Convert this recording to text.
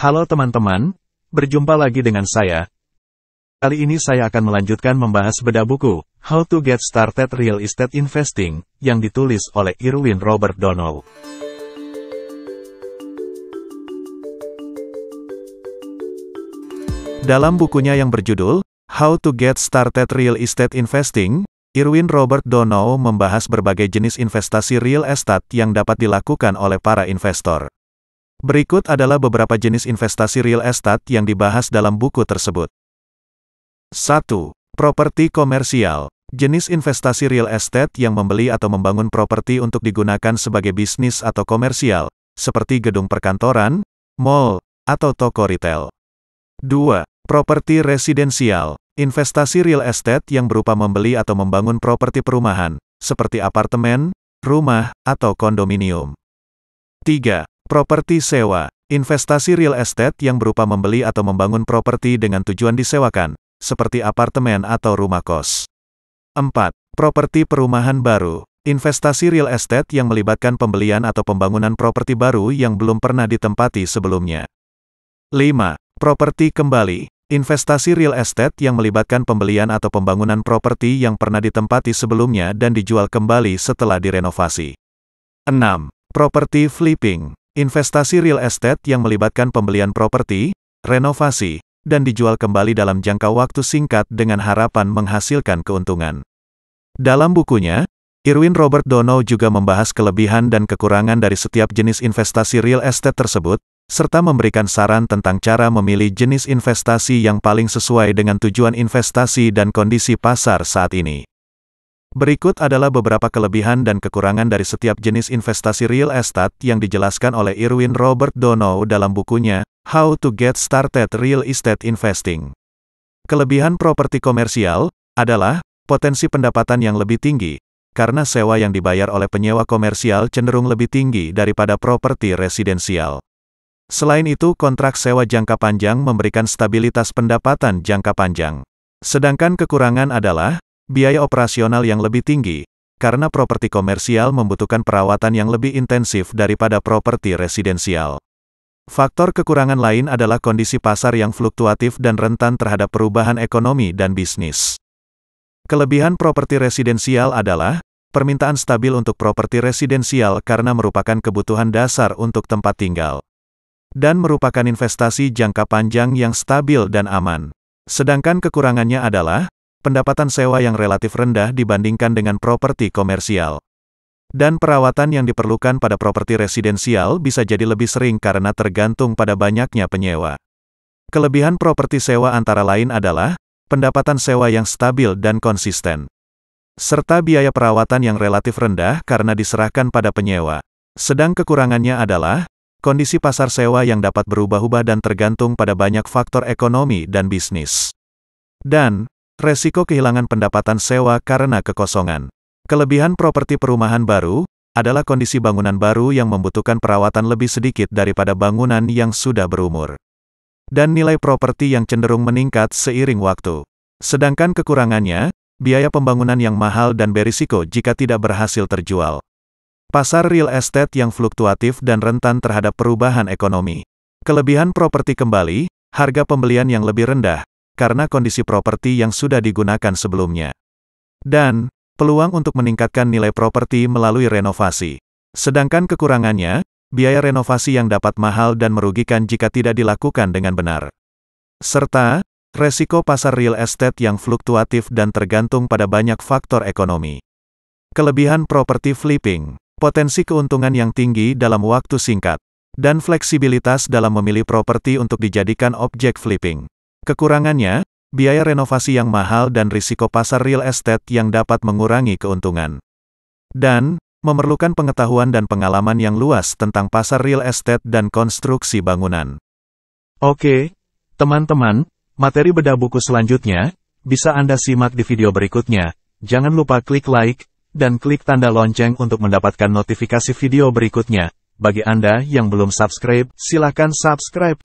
Halo teman-teman, berjumpa lagi dengan saya. Kali ini saya akan melanjutkan membahas bedah buku, How to Get Started Real Estate Investing, yang ditulis oleh Irwin Robert Donough. Dalam bukunya yang berjudul, How to Get Started Real Estate Investing, Irwin Robert Donough membahas berbagai jenis investasi real estate yang dapat dilakukan oleh para investor. Berikut adalah beberapa jenis investasi real estate yang dibahas dalam buku tersebut. 1. Properti komersial. Jenis investasi real estate yang membeli atau membangun properti untuk digunakan sebagai bisnis atau komersial, seperti gedung perkantoran, mall, atau toko retail. 2. Properti residensial. Investasi real estate yang berupa membeli atau membangun properti perumahan, seperti apartemen, rumah, atau kondominium. 3. Properti sewa. Investasi real estate yang berupa membeli atau membangun properti dengan tujuan disewakan, seperti apartemen atau rumah kos. 4. Properti perumahan baru. Investasi real estate yang melibatkan pembelian atau pembangunan properti baru yang belum pernah ditempati sebelumnya. 5. Properti kembali. Investasi real estate yang melibatkan pembelian atau pembangunan properti yang pernah ditempati sebelumnya dan dijual kembali setelah direnovasi. 6. Properti flipping. Investasi real estate yang melibatkan pembelian properti, renovasi, dan dijual kembali dalam jangka waktu singkat dengan harapan menghasilkan keuntungan. Dalam bukunya, Irwin Robert Donough juga membahas kelebihan dan kekurangan dari setiap jenis investasi real estate tersebut, serta memberikan saran tentang cara memilih jenis investasi yang paling sesuai dengan tujuan investasi dan kondisi pasar saat ini. Berikut adalah beberapa kelebihan dan kekurangan dari setiap jenis investasi real estate yang dijelaskan oleh Irwin Robert Donough dalam bukunya, How to Get Started Real Estate Investing. Kelebihan properti komersial adalah potensi pendapatan yang lebih tinggi, karena sewa yang dibayar oleh penyewa komersial cenderung lebih tinggi daripada properti residensial. Selain itu, kontrak sewa jangka panjang memberikan stabilitas pendapatan jangka panjang. Sedangkan kekurangan adalah biaya operasional yang lebih tinggi, karena properti komersial membutuhkan perawatan yang lebih intensif daripada properti residensial. Faktor kekurangan lain adalah kondisi pasar yang fluktuatif dan rentan terhadap perubahan ekonomi dan bisnis. Kelebihan properti residensial adalah permintaan stabil untuk properti residensial karena merupakan kebutuhan dasar untuk tempat tinggal, dan merupakan investasi jangka panjang yang stabil dan aman. Sedangkan kekurangannya adalah pendapatan sewa yang relatif rendah dibandingkan dengan properti komersial. Dan perawatan yang diperlukan pada properti residensial bisa jadi lebih sering karena tergantung pada banyaknya penyewa. Kelebihan properti sewa antara lain adalah pendapatan sewa yang stabil dan konsisten, serta biaya perawatan yang relatif rendah karena diserahkan pada penyewa. Sedang kekurangannya adalah kondisi pasar sewa yang dapat berubah-ubah dan tergantung pada banyak faktor ekonomi dan bisnis. Dan resiko kehilangan pendapatan sewa karena kekosongan. Kelebihan properti perumahan baru adalah kondisi bangunan baru yang membutuhkan perawatan lebih sedikit daripada bangunan yang sudah berumur. Dan nilai properti yang cenderung meningkat seiring waktu. Sedangkan kekurangannya, biaya pembangunan yang mahal dan berisiko jika tidak berhasil terjual. Pasar real estate yang fluktuatif dan rentan terhadap perubahan ekonomi. Kelebihan properti kembali, harga pembelian yang lebih rendah, karena kondisi properti yang sudah digunakan sebelumnya. Dan peluang untuk meningkatkan nilai properti melalui renovasi. Sedangkan kekurangannya, biaya renovasi yang dapat mahal dan merugikan jika tidak dilakukan dengan benar. Serta resiko pasar real estate yang fluktuatif dan tergantung pada banyak faktor ekonomi. Kelebihan properti flipping, potensi keuntungan yang tinggi dalam waktu singkat, dan fleksibilitas dalam memilih properti untuk dijadikan objek flipping. Kekurangannya, biaya renovasi yang mahal dan risiko pasar real estate yang dapat mengurangi keuntungan. Dan memerlukan pengetahuan dan pengalaman yang luas tentang pasar real estate dan konstruksi bangunan. Oke, teman-teman, materi bedah buku selanjutnya bisa Anda simak di video berikutnya. Jangan lupa klik like dan klik tanda lonceng untuk mendapatkan notifikasi video berikutnya. Bagi Anda yang belum subscribe, silakan subscribe.